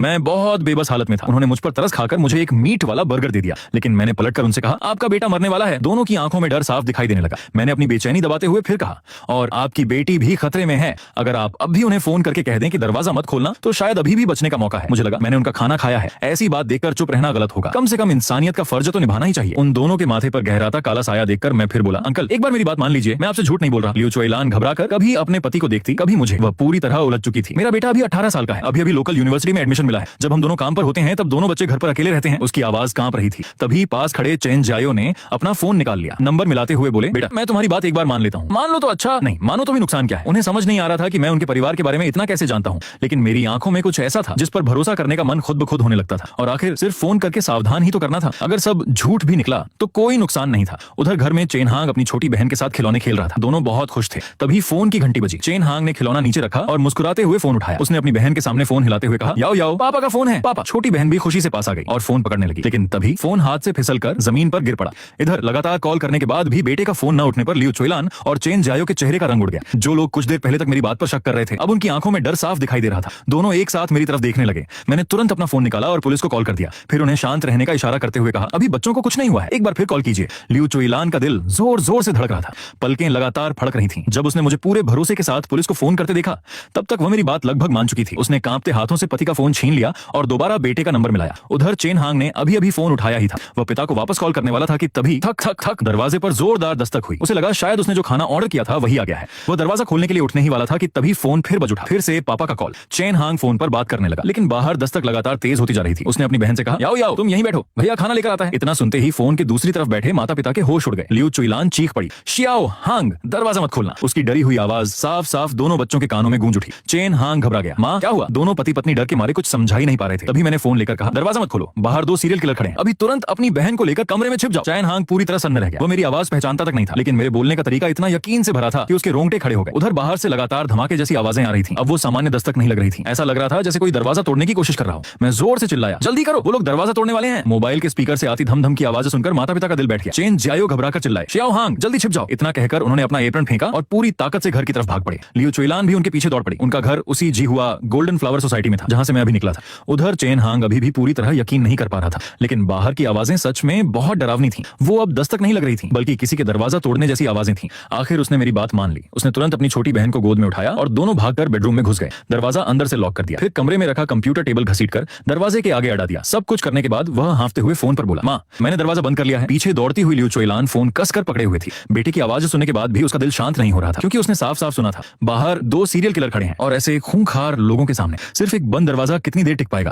मैं बहुत बेबस हालत में था। उन्होंने मुझ पर तरस खाकर मुझे एक मीट वाला बर्गर दे दिया, लेकिन मैंने पलटकर उनसे कहा, आपका बेटा मरने वाला है। दोनों की आंखों में डर साफ दिखाई देने लगा। मैंने अपनी बेचैनी दबाते हुए फिर कहा, और आपकी बेटी भी खतरे में है। अगर आप अब भी उन्हें फोन करके कह दें कि दरवाजा मत खोलना, तो शायद अभी भी बचने का मौका है। मुझे लगा मैंने उनका खाना खाया है, ऐसी बात देखकर चुप रहना गलत होगा। कम से कम इंसानियत का फर्ज तो निभाना ही चाहिए। उन दोनों के माथे पर गहराता काला साया देखकर मैं फिर बोला, अंकल एक बार मेरी बात मान लीजिए, मैं आपसे झूठ नहीं बोल रहा। लियू चुएलान घबराकर कभी अपने पति को देखती, कभी मुझे। वह पूरी तरह उलझ चुकी थी। मेरा बेटा अभी 18 साल का है, अभी लोकल यूनिवर्सिटी में एडमिशन मिला है। जब हम दोनों काम पर होते हैं तब दोनों बच्चे घर पर अकेले रहते हैं। उसकी आवाज कांप रही थी। तभी पास खड़े चेन जायो ने अपना फोन निकाल लिया। नंबर मिलाते हुए बोले, बेटा मैं तुम्हारी बात एक बार मान लेता हूँ। मान लो तो अच्छा, नहीं मानो तो भी नुकसान क्या है। उन्हें समझ नहीं आ रहा था कि मैं उनके परिवार के बारे में इतना कैसे जानता हूँ, लेकिन मेरी आंखों में कुछ ऐसा था जिस पर भरोसा करने का मन खुद ब खुद होने लगता था। और आखिर सिर्फ फोन करके सावधान ही तो करना था। अगर सब झूठ भी निकला तो कोई नुकसान नहीं था। उधर घर में चेन हांग अपनी छोटी बहन के साथ खिलौने खेल रहा था। दोनों बहुत खुश थे। तभी फोन की घंटी बजी। चेन हांग ने खिलौना नीचे रखा और मुस्कुराते हुए फोन उठाया। उसने अपनी बहन के सामने फोन हिलाते हुए कहा, याओ याओ पापा का फोन है। पापा। छोटी बहन भी खुशी से पास आ गई और फोन पकड़ने लगी, लेकिन तभी फोन हाथ से फिसलकर जमीन पर गिर पड़ा। इधर लगातार कॉल करने के बाद भी बेटे का फोन न उठने पर लियू चुएलान और चेन जायो के चेहरे का रंग उड़ गया। जो लोग कुछ देर पहले तक मेरी बात पर शक कर रहे थे, अब उनकी आंखों में डर साफ दिखाई दे रहा था। दोनों एक साथ मेरी तरफ देखने लगे। मैंने तुरंत अपना फोन निकाला और पुलिस को कॉल कर दिया। फिर उन्हें शांत रहने का इशारा करते हुए कहा, अभी बच्चों को कुछ नहीं हुआ है, एक बार फिर कॉल कीजिए। लियू चुएलान का दिल जोर जोर से धड़क रहा था। पलकें लगातार फड़क रही थीं। जब उसने मुझे पूरे भरोसे के साथ पुलिस को फोन करते देखा, तब तक वह मेरी बात लगभग मान चुकी थी। उसने कांपते हाथों से पति का फोन छीन लिया और दोबारा बेटे का नंबर मिलाया। उधर चेन हांग ने अभी फोन उठाया ही था। वह पिता को वापस कॉल करने वाला था कि तभी थक थक थक दरवाजे पर जोरदार दस्तक हुई। उसे लगा शायद उसने जो खाना ऑर्डर किया था वही आ गया है। वह दरवाजा खोलने के लिए उठने ही वाला था कि तभी फोन फिर बज उठा। फिर से पापा का कॉल। चेन हांग फोन पर बात करने लगा, लेकिन बाहर दस्तक लगातार तेज होती जा रही थी। उसने अपनी बहन से कहा, याओ याओ तुम यहीं बैठो, भैया खाना लेकर आता है। इतना सुनते ही फोन के दूसरी तरफ बैठे माता पिता के होश उड़ गए। लियू चुएलान चीख पड़ी, शियाओ हांग दरवाजा मत खोलना। उसकी डरी हुई आवाज साफ साफ दोनों बच्चों के कानों में गूंज उठी। चेन हांग घबरा गया, माँ क्या हुआ? दोनों पति पत्नी डर के मारे कुछ समझा ही नहीं पा रहे थे। तभी मैंने फोन लेकर कहा, दरवाजा मत खोलो, बाहर 2 सीरियल किलर खड़े हैं, अभी तुरंत अपनी बहन को लेकर कमरे में छिप जाओ। चेन हांग पूरी तरह सन्न रह गया। वो मेरी आवाज पहचानता तक नहीं था, लेकिन मेरे बोलने का तरीका इतना यकीन से भरा था कि उसके रोंगटे खड़े हो गए। उधर बाहर से लगातार धमाके जैसी आवाजें आ रही थी। अब वो सामान्य दस्तक नहीं लग रही थी। ऐसा लग रहा था जैसे कोई दरवाजा तोड़ने की कोशिश कर रहा हो। मैं जोर से चिल्लाया, जल्दी करो, वो लोग दरवाजा तोड़ने वाले हैं। मोबाइल के स्पीकर से आती धम धम की आवाजें सुनकर माता पिता का दिल बैठ गया। चेन जायो घबराकर चिल्लाए, शियाओ हांग जल्दी छिप जाओ। इतना कहकर उन्होंने अपना एप्रन फेंका और पूरी ताकत से घर की तरफ भाग पड़े। लियू चुएलान भी उनके पीछे दौड़ पड़ी। उनका घर उसी जी हुआ गोल्डन फ्लावर सोसाइटी में था जहां से मैं अभी निकला था। उधर चेन हांग अभी भी पूरी तरह यकीन नहीं कर पा रहा था, लेकिन बाहर की आवाजें सच में बहुत डरावनी थी। वो अब दस्तक नहीं लग रही थी, बल्कि किसी के दरवाजा तोड़ने जैसी आवाजें थी। आखिर उसने मेरी बात मान ली। उसने तुरंत अपनी छोटी बहन को गोद में उठाया और दोनों भागकर बेडरूम में घुस गए। दरवाजा अंदर से लॉक कर दिया। फिर कमरे में रखा कंप्यूटर टेबल घसीटकर दरवाजे के आगे अड़ा दिया। सब कुछ करने के बाद वह हांफते हुए फोन पर बोला, माँ मैंने दरवाजा बंद कर लिया है। पीछे दौड़ती हुई लियू चुएलान फोन कसकर पकड़े हुए थी। बेटे की आवाज सुनने के बाद भी उसका दिल शांत नहीं हो रहा था, क्योंकि उसने साफ साफ सुना था बाहर 2 सीरियल किलर खड़े हैं और ऐसे खूंखार लोगों के सामने सिर्फ एक बंद दरवाजा कितनी देर टिक पाएगा।